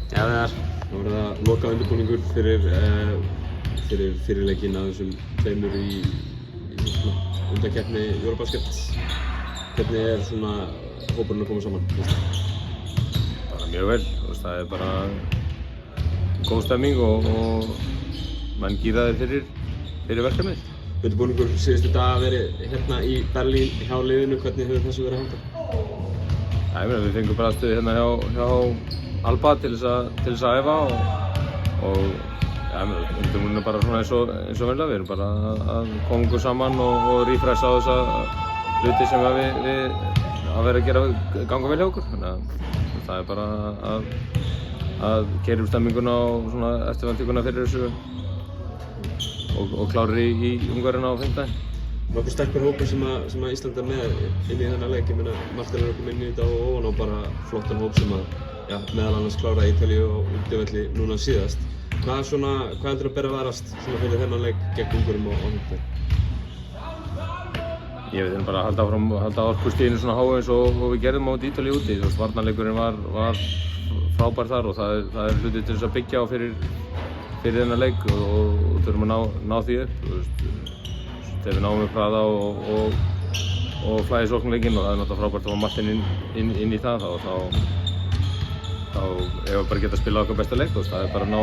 Já, það verður að loka undirbúningur fyrir leikinn af þessum tveimur í undankeppni Eurobasket. Hvernig svona hópurinn að koma saman? Bara mjög vel, það bara góð stemming og menn gíraðir fyrir verkefnið. Undirbúningur síðustu daga verið hérna í Berlín hjá liðinu, hvernig hefur þessu verið háttað? Við fengum bara stöðu hérna hjá Alba til þess að æfa og undirbúningin er bara svona eins og venjulega. Við erum bara að koma okkur saman og refressa á þessa hluti sem við að vera að ganga vel hjá okkur. Þannig að það er bara að keyra upp stemminguna og svona eftirvæntinguna fyrir þessu og klárir í Ungverjana á fimmtudaginn. Nokkuð sterkur hópur sem að Ísland er með inn í þennan leik. Ég meina, Martin er að koma inn í þetta og ofan á bara flottan hóp sem að meðal annars kláraði Ítalíu á útivelli núna síðast. Hvað heldur að bera varast fyrir þennan leik gegn Ungverjum á fimmtudaginn? Við þurfum bara að halda orkustiginu svona háu eins og við gerðum á Ítalíu úti. Varnarleikurinn var frábær þar og það er hluti til þess að byggja á fyrir þennan leik og þurfum að ná því upp. Þegar við náum upp hraða og flæði sóknarleikinn og það er náttúrulega frábært að fá Martin inn í það þá eigum við bara að geta að spila okkar besta leik. Það er bara að ná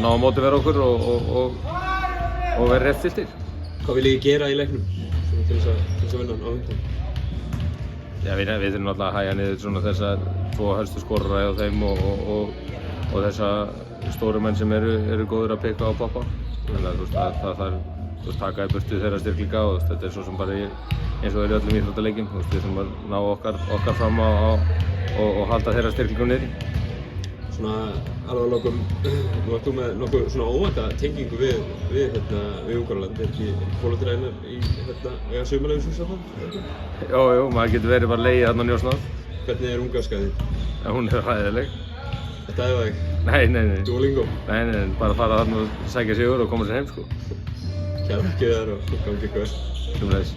að mótivera okkur og vera rétt stiltir. Hvað viljið þið gera í leiknum til þess að vinna á fimmtudaginn? Við þurfum náttúrulega að hægja niður þessa tvo helstu skorara hjá þeim og þessa stóru menn sem eru góðir að pikka og poppa. Þannig að það þarf taka í burtu þeirra styrkleika og þetta er svo sem bara eins og það er í öllum íþróttaleikjum. Við þurfum að ná okkar fram og halda þeirra styrkleikum niðri. Svona alveg að lokum, nú ert þú með nokkuð svona óvænta tengingu við Ungverjaland. Er ekki Pólóttiræðinar eiga sumarleyfi svo saman? Jú, maður getur verið bara legið þarna á Njósnáð. Hvernig er ungarska þín? Hún er hræðileg. Þetta æfa þig? Nei. Duolingo? Nei, bara fara þarna og sækja sigur og koma sér heim sko. Kæra þakkir þér og gangi ykkur vel. Sömuleiðis.